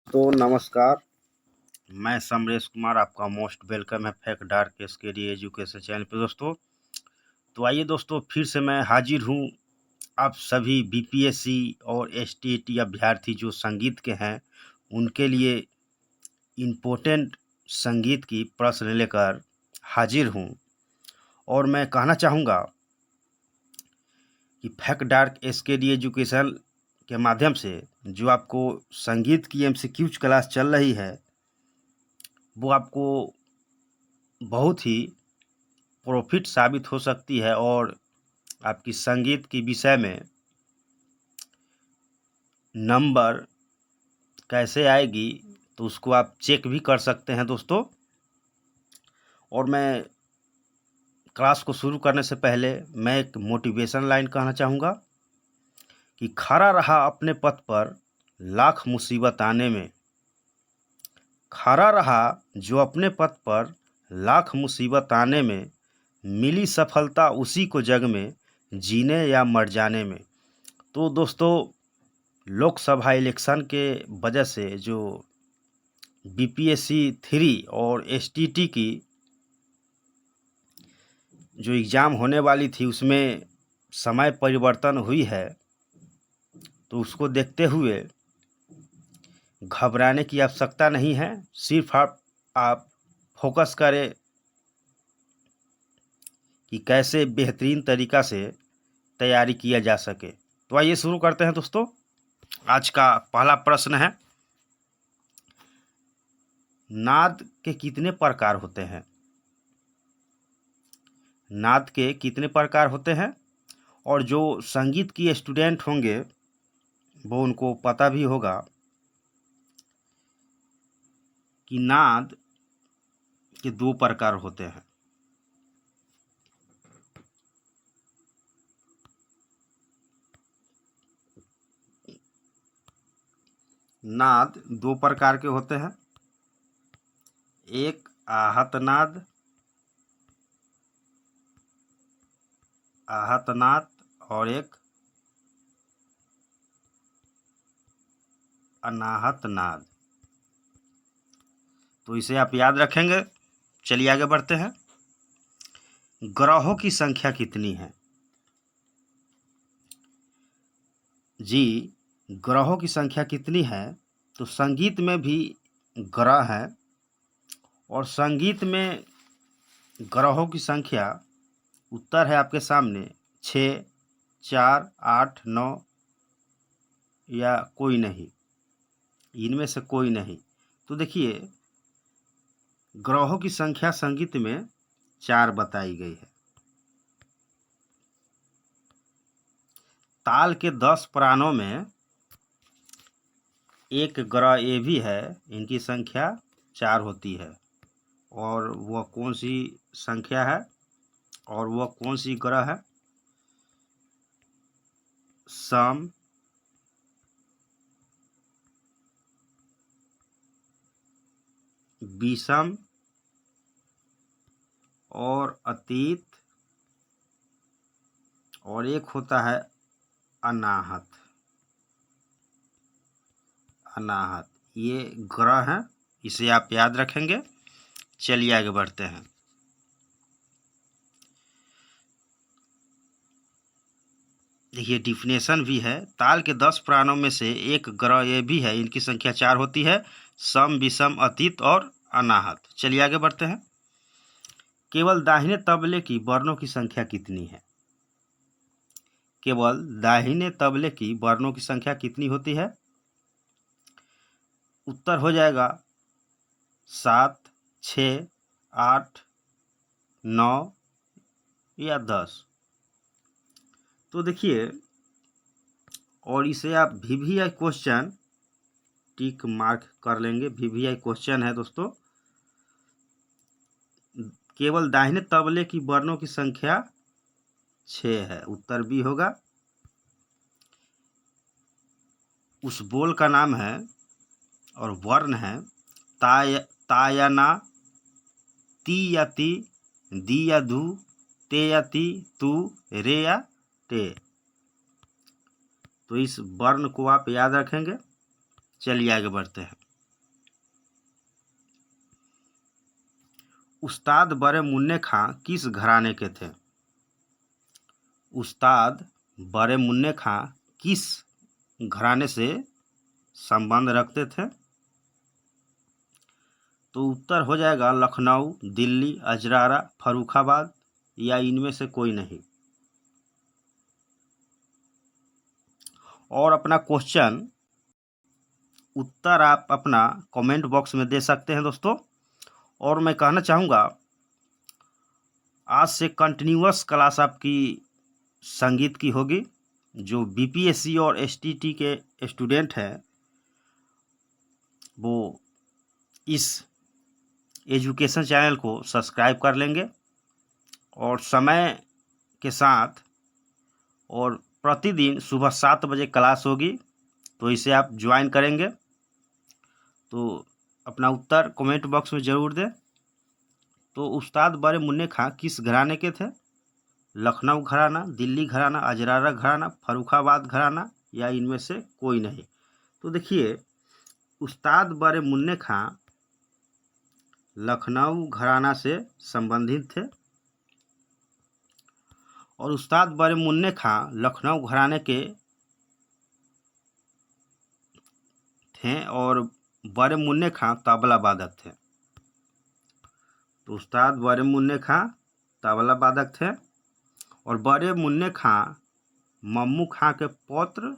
तो नमस्कार, मैं समरेश कुमार, आपका मोस्ट वेलकम है fact dark SKD education channel पे दोस्तों। तो आइए दोस्तों, फिर से मैं हाजिर हूँ आप सभी बीपीएससी और एसटीईटी अभ्यर्थी जो संगीत के हैं उनके लिए इम्पोर्टेंट संगीत की प्रश्न लेकर हाजिर हूँ। और मैं कहना चाहूँगा कि फैक्ट डार्क एसकेडी एजुकेशन के माध्यम से जो आपको संगीत की एमसीक्यूज क्लास चल रही है वो आपको बहुत ही प्रॉफिट साबित हो सकती है और आपकी संगीत की विषय में नंबर कैसे आएगी तो उसको आप चेक भी कर सकते हैं दोस्तों। और मैं क्लास को शुरू करने से पहले मैं एक मोटिवेशन लाइन कहना चाहूँगा कि खड़ा रहा अपने पथ पर लाख मुसीबत आने में, खड़ा रहा जो अपने पथ पर लाख मुसीबत आने में, मिली सफलता उसी को जग में जीने या मर जाने में। तो दोस्तों, लोकसभा इलेक्शन के वजह से जो बीपीएससी 3 और एसटीटी की जो एग्ज़ाम होने वाली थी उसमें समय परिवर्तन हुई है, तो उसको देखते हुए घबराने की आवश्यकता नहीं है। सिर्फ आप फोकस करें कि कैसे बेहतरीन तरीक़ा से तैयारी किया जा सके। तो आइए शुरू करते हैं दोस्तों। आज का पहला प्रश्न है, नाद के कितने प्रकार होते हैं? नाद के कितने प्रकार होते हैं? और जो संगीत की स्टूडेंट होंगे वो उनको पता भी होगा कि नाद के 2 प्रकार होते हैं। नाद 2 प्रकार के होते हैं, एक आहत नाद, और एक अनाहत नाद। तो इसे आप याद रखेंगे। चलिए आगे बढ़ते हैं। ग्रहों की संख्या कितनी है? जी, ग्रहों की संख्या कितनी है? तो संगीत में भी ग्रह हैं और संगीत में ग्रहों की संख्या, उत्तर है आपके सामने 6, 4, 8, 9 या कोई नहीं, इनमें से कोई नहीं। तो देखिए, ग्रहों की संख्या संगीत में 4 बताई गई है। ताल के 10 प्राणों में एक ग्रह ये भी है, इनकी संख्या 4 होती है। और वह कौन सी संख्या है और वह कौन सी ग्रह है? सम, विषम और अतीत, और एक होता है अनाहत। ये ग्रह हैं, इसे आप याद रखेंगे। चलिए आगे बढ़ते हैं। देखिए, डिफिनेशन भी है। ताल के 10 प्राणों में से एक ग्रह ये भी है, इनकी संख्या 4 होती है, सम, विषम, अतीत और अनाहत। चलिए आगे बढ़ते हैं। केवल दाहिने तबले की वर्णों की संख्या कितनी है? केवल दाहिने तबले की वर्णों की संख्या कितनी होती है? उत्तर हो जाएगा 7, 6, 8, 9 या 10। तो देखिए, और इसे आप वीवीआई क्वेश्चन टिक मार्क कर लेंगे। वीवीआई क्वेश्चन है दोस्तों। केवल दाहिने तबले की वर्णों की संख्या 6 है, उत्तर भी होगा। उस बोल का नाम है और वर्ण है ता या ना, ती या ती, दी या धू, ते या ती, तू, रे या टे। तो इस वर्ण को आप याद रखेंगे। चलिए आगे बढ़ते हैं। उस्ताद बड़े मुन्ने खां किस घराने के थे? उस्ताद बड़े मुन्ने खां किस घराने से संबंध रखते थे? तो उत्तर हो जाएगा लखनऊ, दिल्ली, अजरारा, फर्रुखाबाद या इनमें से कोई नहीं। और अपना क्वेश्चन उत्तर आप अपना कमेंट बॉक्स में दे सकते हैं दोस्तों। और मैं कहना चाहूँगा आज से कंटिन्यूअस क्लास आपकी संगीत की होगी। जो बीपीएससी और एसटीटी के स्टूडेंट हैं वो इस एजुकेशन चैनल को सब्सक्राइब कर लेंगे और समय के साथ और प्रतिदिन सुबह 7 बजे क्लास होगी, तो इसे आप ज्वाइन करेंगे। तो अपना उत्तर कमेंट बॉक्स में ज़रूर दें। तो उस्ताद बड़े मुन्ने खां किस घराने के थे? लखनऊ घराना, दिल्ली घराना, अजरारा घराना, फर्रुखाबाद घराना या इनमें से कोई नहीं। तो देखिए, उस्ताद बड़े मुन्ने खां लखनऊ घराना से संबंधित थे और उस्ताद बड़े मुन्ने खां लखनऊ घराने के थे और बड़े मुन्ने खां तबला वादक थे। तो उस्ताद बड़े मुन्ने खां तबला वादक थे और बड़े मुन्ने खां मम्मू खां के पौत्र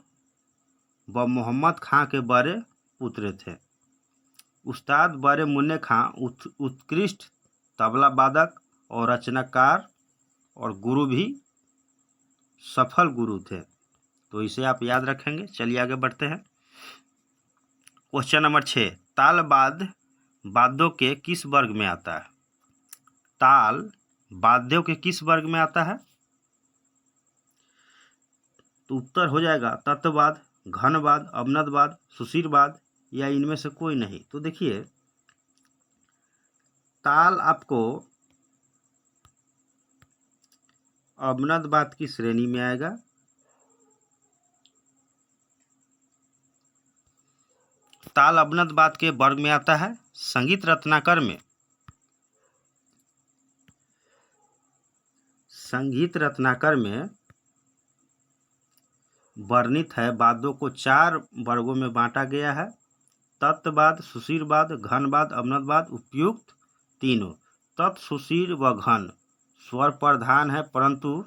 व मोहम्मद खां के बड़े पुत्र थे। उस्ताद बड़े मुन्ने खां उत्कृष्ट तबला वादक और रचनाकार और गुरु भी सफल गुरु थे। तो इसे आप याद रखेंगे। चलिए आगे बढ़ते हैं। क्वेश्चन नंबर 6, ताल वाद्यों के किस वर्ग में आता है? ताल वाद्यों के किस वर्ग में आता है? तो उत्तर हो जाएगा तत्ववाद, घनवाद, अवनदवाद, सुशीलवाद या इनमें से कोई नहीं। तो देखिए, ताल आपको अवनदवाद की श्रेणी में आएगा। ताल अवनदवाद के वर्ग में आता है। संगीत रत्नाकर में वर्णित है वाद्यों को 4 वर्गों में बांटा गया है। तत्ववाद, सुशीलवाद, घनवाद, अवनदवाद, उपयुक्त तीनों। तत्, सुशील व घन स्वर प्रधान है परंतु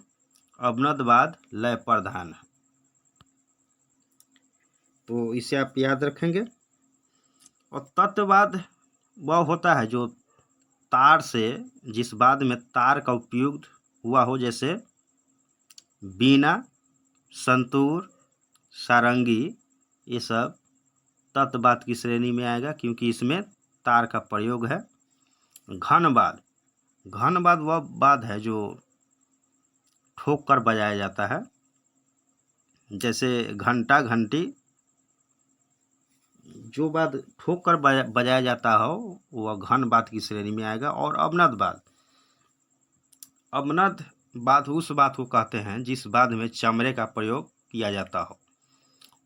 अवनदवाद लय प्रधान है। तो इसे आप याद रखेंगे। और तत्ववाद वह होता है जो तार से, जिस वाद्य में तार का उपयोग हुआ हो, जैसे बीना, संतूर, सारंगी, ये सब तत्ववाद की श्रेणी में आएगा क्योंकि इसमें तार का प्रयोग है। घनवाद वह वाद्य है जो ठोक कर बजाया जाता है, जैसे घंटा, घंटी। जो वाद्य ठोक कर बजाया जाता हो वह घनवाद की श्रेणी में आएगा। और अवनदवाद उस वाद्य को कहते हैं जिस वाद्य में चमड़े का प्रयोग किया जाता हो।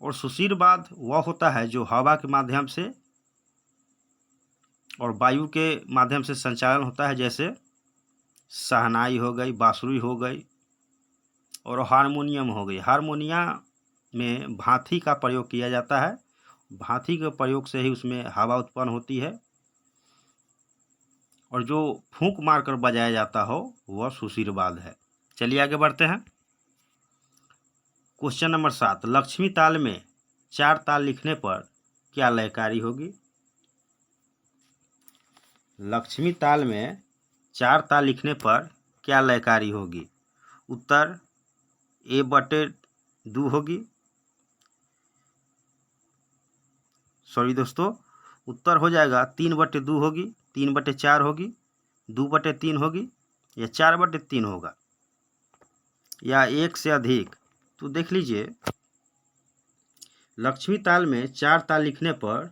और सुशीलवाद वह होता है जो हवा के माध्यम से और वायु के माध्यम से संचालन होता है, जैसे शहनाई हो गई, बांसुरी हो गई और हारमोनियम हो गई। हारमोनियम में भांति का प्रयोग किया जाता है। भांति के प्रयोग से ही उसमें हवा उत्पन्न होती है और जो फूंक मारकर बजाया जाता हो वह सुशीलवाद है। चलिए आगे बढ़ते हैं। क्वेश्चन नंबर 7, लक्ष्मी ताल में 4 ताल लिखने पर क्या लयकारी होगी? लक्ष्मी ताल में 4 ताल लिखने पर क्या लयकारी होगी? उत्तर A/2 होगी। सॉरी दोस्तों, उत्तर हो जाएगा 3/2 होगी, 3/4 होगी, 2/3 होगी या 4/3 होगा या एक से अधिक। तो देख लीजिए, लक्ष्मी ताल में 4 ताल लिखने पर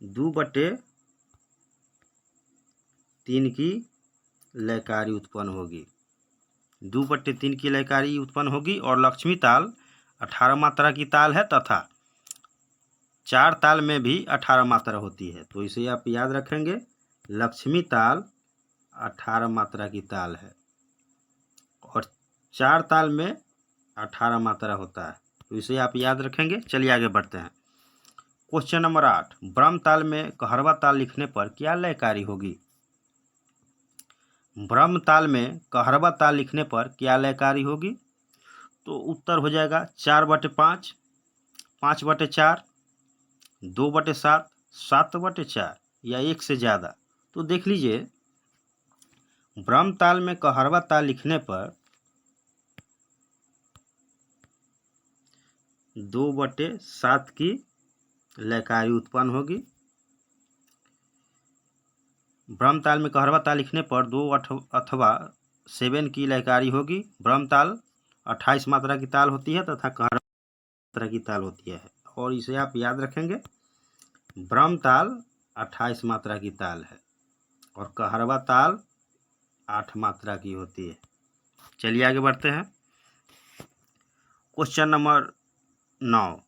2/3 की लयकारी उत्पन्न होगी। 2/3 की लयकारी उत्पन्न होगी और लक्ष्मी ताल 18 मात्रा की ताल है तथा 4 ताल में भी 18 मात्रा होती है। तो इसे आप याद रखेंगे लक्ष्मी ताल 18 मात्रा की ताल है और 4 ताल में 18 मात्रा होता है, तो इसे आप याद रखेंगे। चलिए आगे बढ़ते हैं। क्वेश्चन नंबर 8, ब्रह्म ताल में कहरवा ताल लिखने पर क्या लयकारी होगी? ब्रह्म ताल में कहरवा ताल लिखने पर क्या लयकारी होगी? तो उत्तर हो जाएगा 4/5, 5/4, 2/7, 7/4 या 1 से ज़्यादा। तो देख लीजिए, ब्रह्म ताल में कहरवा ताल लिखने पर 2/7 की लयकारी उत्पन्न होगी। ब्रह्म ताल में कहरवा ताल लिखने पर 2 अथवा 7 की लयकारी होगी। ब्रह्म ताल 28 मात्रा की ताल होती है तथा कहरवा मात्रा की ताल होती है, और इसे आप याद रखेंगे। ब्रह्म ताल 28 मात्रा की ताल है और कहरवा ताल 8 मात्रा की होती है। चलिए आगे बढ़ते हैं। क्वेश्चन नंबर 9,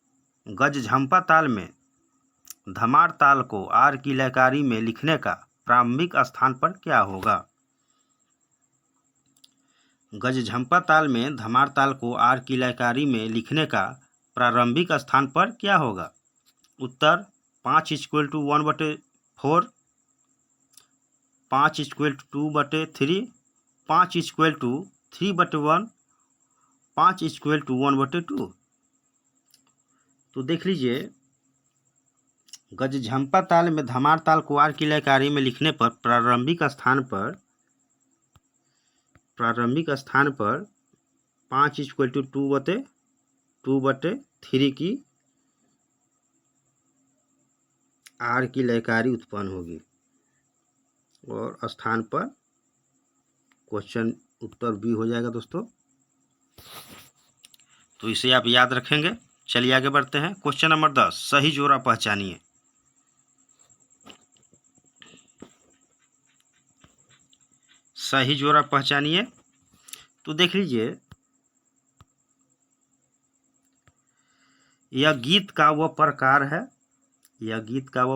गज झंपा ताल में धमार ताल को आर की लयकारी में लिखने का प्रारंभिक स्थान पर क्या होगा? गज झंपा ताल में धमार ताल को आर की लयकारी में लिखने का प्रारंभिक स्थान पर क्या होगा? उत्तर 5 = 1/4, 5 = 2/3, 5 = 3/1, 5 = 1/2। तो देख लीजिए, गज झंपा ताल में धमार ताल को आर की लयकारी में लिखने पर प्रारंभिक स्थान पर 5 = 2/3 की आर की लयकारी उत्पन्न होगी और स्थान पर क्वेश्चन उत्तर बी हो जाएगा दोस्तों। तो इसे आप याद रखेंगे। चलिए आगे बढ़ते हैं। क्वेश्चन नंबर 10, सही जोड़ा पहचानिए। सही जोड़ा पहचानिए। तो देख लीजिए, यह गीत का वह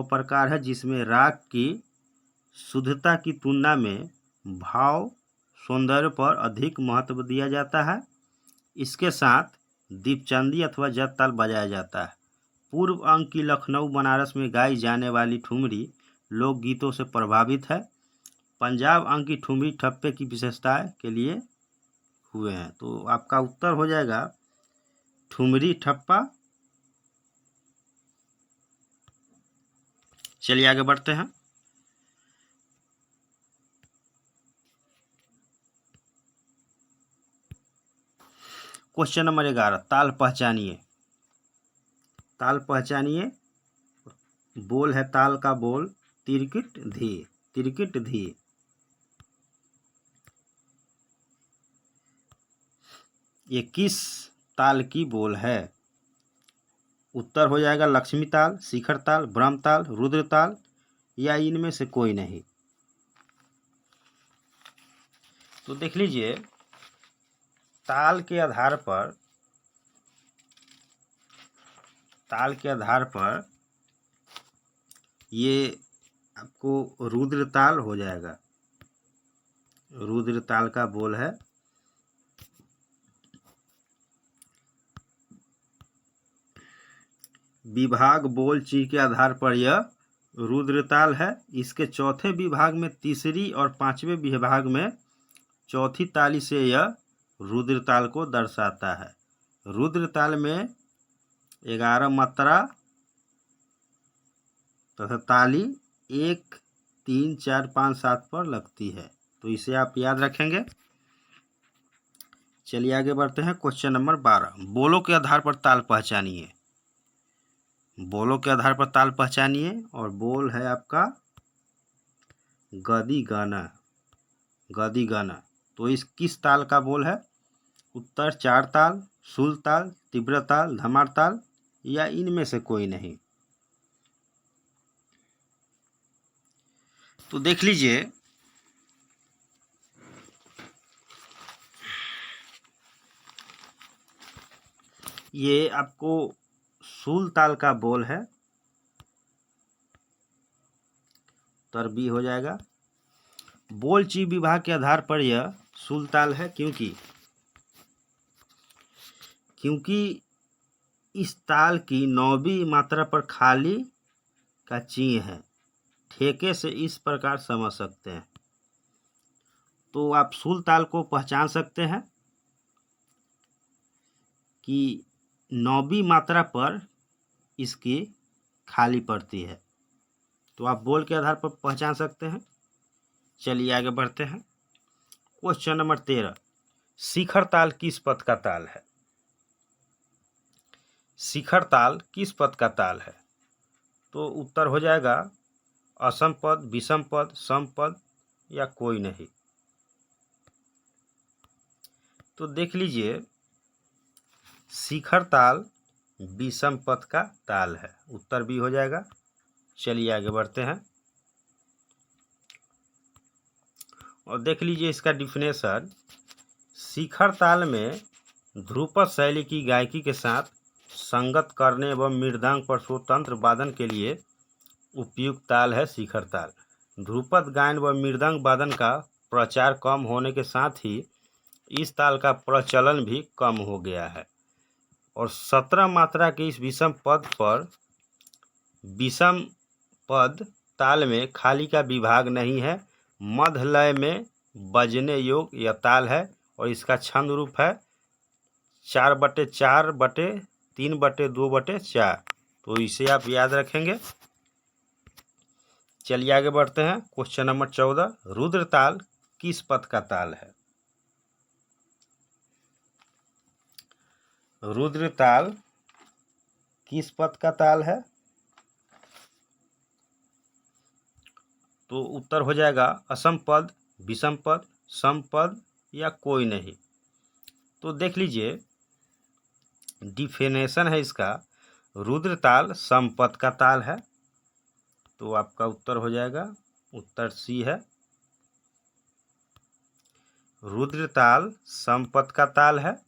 प्रकार है जिसमें राग की शुद्धता की तुलना में भाव सौंदर्य पर अधिक महत्व दिया जाता है। इसके साथ दीपचंदी अथवा जत ताल बजाया जाता है। पूर्व अंक की लखनऊ बनारस में गाई जाने वाली ठुमरी लोकगीतों से प्रभावित है। पंजाब अंक की ठुमरी ठप्पे की विशेषता के लिए हुए हैं। तो आपका उत्तर हो जाएगा ठुमरी ठप्पा। चलिए आगे बढ़ते हैं। क्वेश्चन नंबर 11, ताल पहचानिए। ताल पहचानिए। बोल है ताल का बोल तिरकिट धी, तिरकिट धी। ये किस ताल की बोल है? उत्तर हो जाएगा लक्ष्मी ताल, शिखर ताल, ब्रह्म ताल, रुद्र ताल या इनमें से कोई नहीं। तो देख लीजिए, ताल के आधार पर ये आपको रुद्र ताल हो जाएगा। रुद्र ताल का बोल है। विभाग बोल ची के आधार पर यह रुद्र ताल है। इसके चौथे विभाग में तीसरी और पांचवें विभाग में चौथी ताली से यह रुद्र ताल को दर्शाता है। रुद्र ताल में 11 मात्रा तथा ताली 1, 3, 4, 5, 7 पर लगती है। तो इसे आप याद रखेंगे। चलिए आगे बढ़ते हैं। क्वेश्चन नंबर 12, बोलों के आधार पर ताल पहचानिए। बोलों के आधार पर ताल पहचानिए और बोल है आपका गदी गाना, गदी गाना। तो इस किस ताल का बोल है? उत्तर 4 ताल, सुल ताल, तीव्र ताल, धमार ताल या इनमें से कोई नहीं। तो देख लीजिए, ये आपको सुल ताल का बोल है उत्तर बी हो जाएगा। बोलची विभाग के आधार पर यह शुद्ध ताल है क्योंकि इस ताल की 9वीं मात्रा पर खाली का चिन्ह है। ठेके से इस प्रकार समझ सकते हैं। तो आप शुद्ध ताल को पहचान सकते हैं कि 9वीं मात्रा पर इसकी खाली पड़ती है। तो आप बोल के आधार पर पहचान सकते हैं। चलिए आगे बढ़ते हैं। क्वेश्चन नंबर 13, शिखर ताल किस पद का ताल है? शिखर ताल किस पद का ताल है? तो उत्तर हो जाएगा असम पद, विषम पद, सम पद या कोई नहीं। तो देख लीजिए, शिखर ताल विषम पद का ताल है। उत्तर भी हो जाएगा। चलिए आगे बढ़ते हैं और देख लीजिए इसका डिफिनेशन। शिखर ताल में ध्रुपद शैली की गायकी के साथ संगत करने एवं मृदंग पर स्वतंत्र वादन के लिए उपयुक्त ताल है शिखर ताल। ध्रुपद गायन व मृदंग वादन का प्रचार कम होने के साथ ही इस ताल का प्रचलन भी कम हो गया है और 17 मात्रा के इस विषम पद पर विषम पद ताल में खाली का विभाग नहीं है। मध्य लय में बजने योग्य यह ताल है और इसका छंद रूप है 4/4/3/2/4। तो इसे आप याद रखेंगे। चलिए आगे बढ़ते हैं। क्वेश्चन नंबर 14, रुद्र ताल किस पद का ताल है? रुद्र ताल किस पद का ताल है? तो उत्तर हो जाएगा असम पद, विषम पद, सम पद या कोई नहीं। तो देख लीजिए, डिफिनेशन है इसका। रुद्र ताल सम पद का ताल है। तो आपका उत्तर हो जाएगा, उत्तर सी है। रुद्र ताल सम पद का ताल है।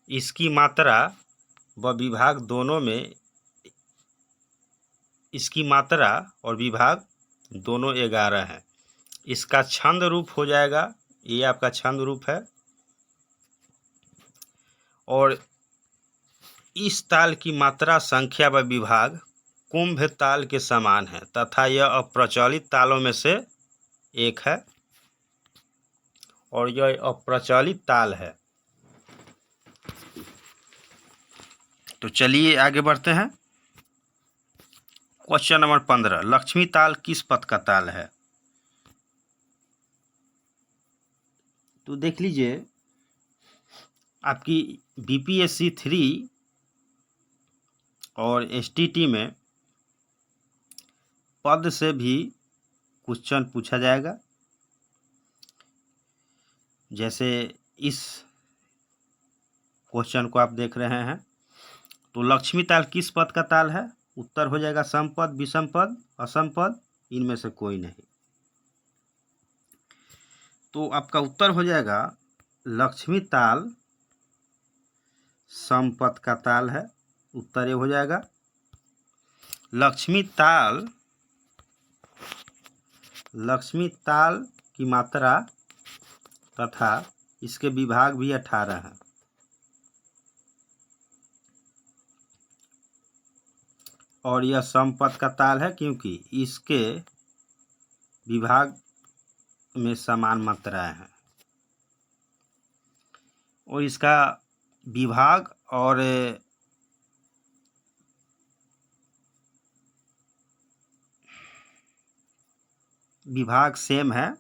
इसकी मात्रा व विभाग दोनों में, इसकी मात्रा और विभाग दोनों 11 हैं। इसका छंद रूप हो जाएगा, ये आपका छंद रूप है और इस ताल की मात्रा, संख्या व विभाग कुंभ ताल के समान है तथा यह अप्रचलित तालों में से एक है और यह अप्रचलित ताल है। तो चलिए आगे बढ़ते हैं। क्वेश्चन नंबर 15, लक्ष्मी ताल किस पद का ताल है? तो देख लीजिए, आपकी बीपीएससी 3 और एसटीटी में पद से भी क्वेश्चन पूछा जाएगा। जैसे इस क्वेश्चन को आप देख रहे हैं। तो लक्ष्मी ताल किस पद का ताल है? उत्तर हो जाएगा सम पद, विषम पद, असम पद, इनमें से कोई नहीं। तो आपका उत्तर हो जाएगा लक्ष्मी ताल सम पद का ताल है। उत्तर ये हो जाएगा। लक्ष्मी ताल की मात्रा तथा इसके विभाग भी 18 हैं। और यह सम पद का ताल है क्योंकि इसके विभाग में समान मात्राएं हैं और इसका विभाग और विभाग सेम है।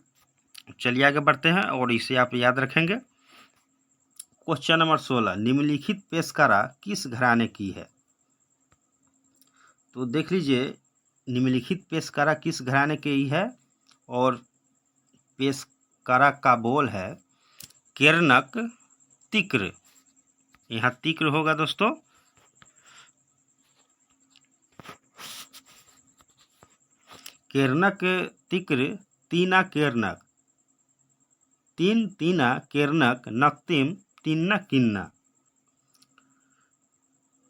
चलिए आगे बढ़ते हैं और इसे आप याद रखेंगे। क्वेश्चन नंबर 16, निम्नलिखित पेशकारा किस घराने की है? तो देख लीजिए, निम्नलिखित पेशकारा किस घराने की है और पेशकारा का बोल है केरनक तिक्र। यहाँ तिक्र होगा दोस्तों। केरनक तिक्र, तीना केरनक, तीना केरनक, नक्तिम, तिन्ना किन्ना।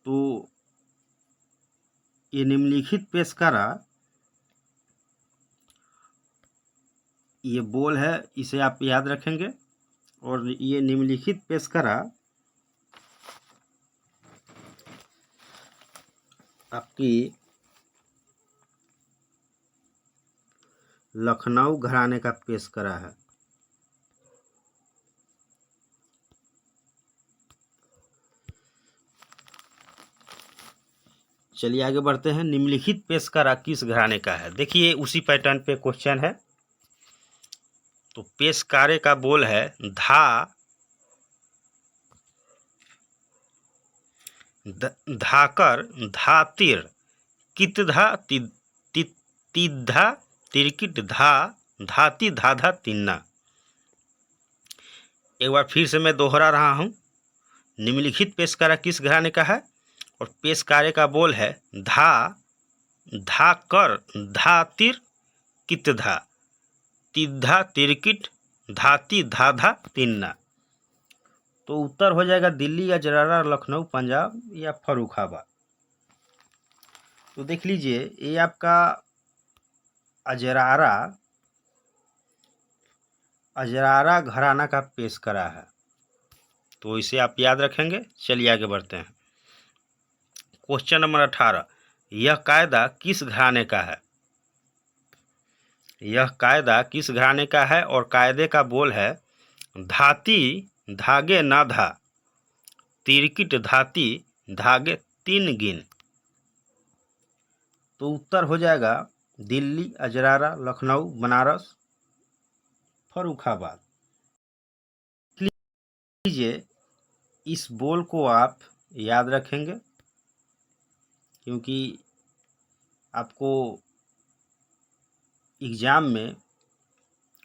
तो ये निम्नलिखित पेशकारा ये बोल है, इसे आप याद रखेंगे। और ये निम्नलिखित पेशकरा आपकी लखनऊ घराने का पेशकरा है। चलिए आगे बढ़ते हैं। निम्नलिखित पेशकरा किस घराने का है? देखिए उसी पैटर्न पे क्वेश्चन है। तो पेशकारे का बोल है धाकर धातिर कितधा तिद्धा तिरकिट धा धाती धाधा तिन्ना। एक बार फिर से मैं दोहरा रहा हूँ। निम्नलिखित पेशकारा किस घराने का है? और पेशकारे का बोल है धाकर धातिर कितधा तिद्धा तिरकिट धाती धाधा तिन्ना। तो उत्तर हो जाएगा दिल्ली, अजरारा, लखनऊ, पंजाब या फर्रुखाबाद। तो देख लीजिए, ये आपका अजरारा घराना का पेशकरा है। तो इसे आप याद रखेंगे। चलिए आगे बढ़ते हैं। क्वेश्चन नंबर 18, यह कायदा किस घराने का है? यह कायदा किस घराने का है? और कायदे का बोल है धाती धागे ना धा तिरकिट धाती धागे तीन गिन। तो उत्तर हो जाएगा दिल्ली, अजरारा, लखनऊ, बनारस, फर्रुखाबाद। लीजिए, इस बोल को आप याद रखेंगे, क्योंकि आपको एग्जाम में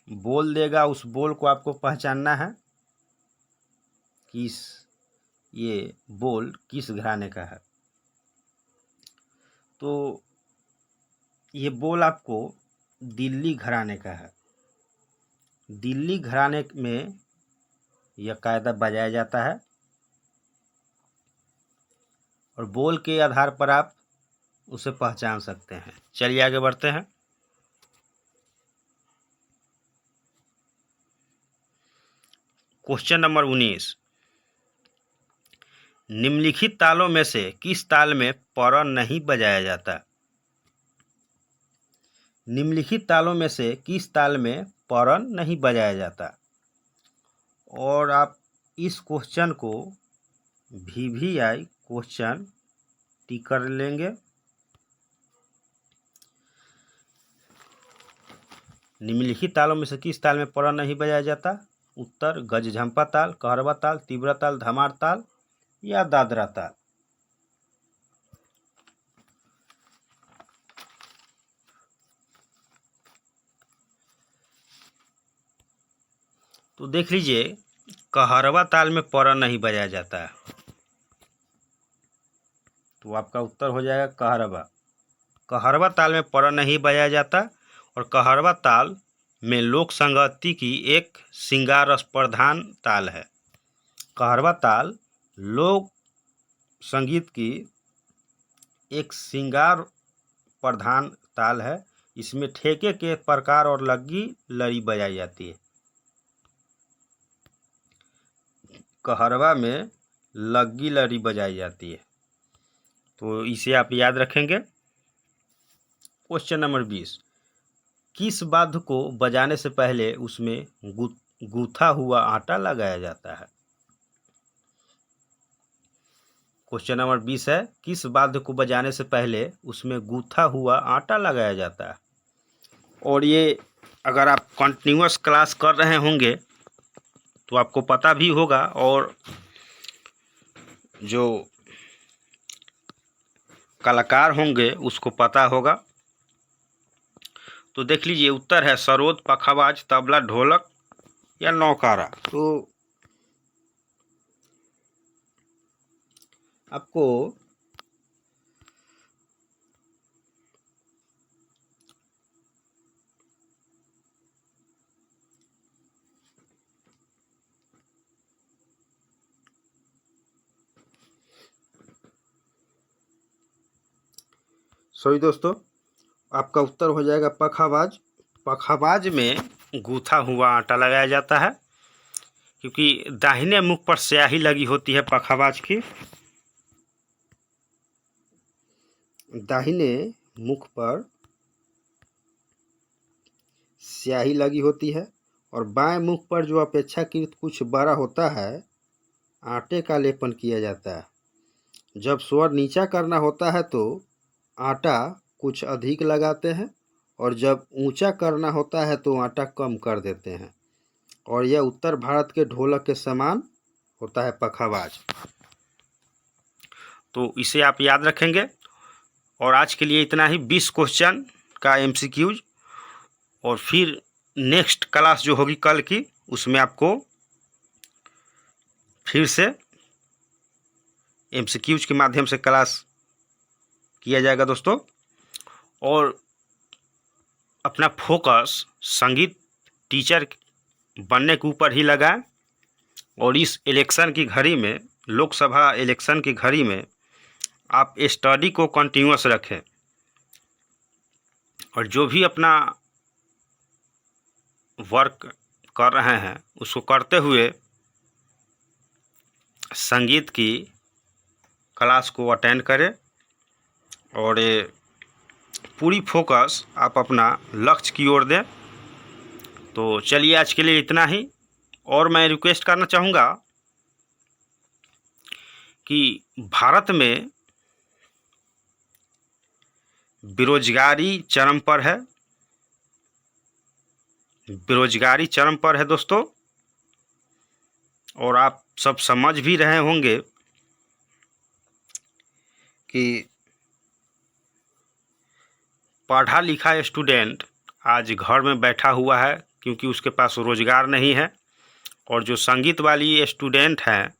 बोल देगा, उस बोल को आपको पहचानना है कि ये बोल किस घराने का है। तो ये बोल आपको दिल्ली घराने का है। दिल्ली घराने में यह कायदा बजाया जाता है और बोल के आधार पर आप उसे पहचान सकते हैं। चलिए आगे बढ़ते हैं। क्वेश्चन नंबर 19, निम्नलिखित तालों में से किस ताल में पर नहीं बजाया जाता? निम्नलिखित तालों में से किस ताल में पर नहीं बजाया जाता? और आप इस क्वेश्चन को VVI क्वेश्चन टिक कर लेंगे। निम्नलिखित तालों में से किस ताल में पर नहीं बजाया जाता? उत्तर गज झंपा ताल, कहरवा ताल, तीव्रा ताल, धमार ताल या दादरा ताल। तो देख लीजिए, कहरवा ताल में पर नहीं बजाया जाता है। तो आपका उत्तर हो जाएगा कहरवा। कहरवा ताल में पर नहीं बजाया जाता और कहरवा ताल में लोक संगति की एक श्रृंगार रस प्रधान ताल है। कहरवा ताल लोक संगीत की एक श्रृंगार प्रधान ताल है। इसमें ठेके के प्रकार और लग्गी लड़ी बजाई जाती है। कहरवा में लग्गी लड़ी बजाई जाती है। तो इसे आप याद रखेंगे। क्वेश्चन नंबर 20, किस वाद्य को बजाने से पहले उसमें गूथा हुआ आटा लगाया जाता है? क्वेश्चन नंबर 20 है, किस वाद्य को बजाने से पहले उसमें गूथा हुआ आटा लगाया जाता है? और ये अगर आप कंटिन्यूअस क्लास कर रहे होंगे तो आपको पता भी होगा, और जो कलाकार होंगे उसको पता होगा। तो देख लीजिए, उत्तर है सरोद, पखाबाज, तबला, ढोलक या नौकारा। तो आपको सॉरी दोस्तों, आपका उत्तर हो जाएगा पखाबाज। पखाबाज में गूथा हुआ आटा लगाया जाता है, क्योंकि दाहिने मुख पर स्याही लगी होती है पखाबाज की। दाहिने मुख पर स्याही लगी होती है और बाएं मुख पर जो अपेक्षाकृत कुछ बड़ा होता है, आटे का लेपन किया जाता है। जब स्वर नीचा करना होता है तो आटा कुछ अधिक लगाते हैं और जब ऊंचा करना होता है तो आटा कम कर देते हैं। और यह उत्तर भारत के ढोलक के समान होता है पखाबाज। तो इसे आप याद रखेंगे। और आज के लिए इतना ही, 20 क्वेश्चन का MCQs, और फिर नेक्स्ट क्लास जो होगी कल की, उसमें आपको फिर से MCQs के माध्यम से क्लास किया जाएगा दोस्तों। और अपना फोकस संगीत टीचर बनने के ऊपर ही लगाएं। और इस इलेक्शन की घड़ी में, लोकसभा इलेक्शन की घड़ी में, आप स्टडी को कंटिन्यूअस रखें और जो भी अपना वर्क कर रहे हैं उसको करते हुए संगीत की क्लास को अटेंड करें और पूरी फोकस आप अपना लक्ष्य की ओर दें। तो चलिए आज के लिए इतना ही। और मैं रिक्वेस्ट करना चाहूँगा कि भारत में बेरोजगारी चरम पर है, बेरोजगारी चरम पर है दोस्तों। और आप सब समझ भी रहे होंगे कि पढ़ा लिखा स्टूडेंट आज घर में बैठा हुआ है क्योंकि उसके पास रोज़गार नहीं है। और जो संगीत वाली स्टूडेंट हैं,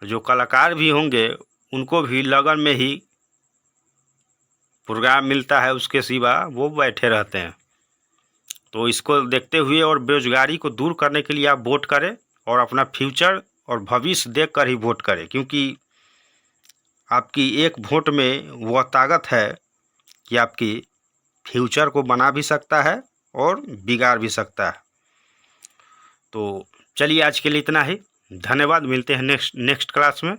जो कलाकार भी होंगे, उनको भी लगन में ही प्रोग्राम मिलता है, उसके सिवा वो बैठे रहते हैं। तो इसको देखते हुए और बेरोजगारी को दूर करने के लिए आप वोट करें और अपना फ्यूचर और भविष्य देखकर ही वोट करें, क्योंकि आपकी एक वोट में वह ताकत है कि आपकी फ्यूचर को बना भी सकता है और बिगाड़ भी सकता है। तो चलिए आज के लिए इतना ही। धन्यवाद। मिलते हैं नेक्स्ट क्लास में।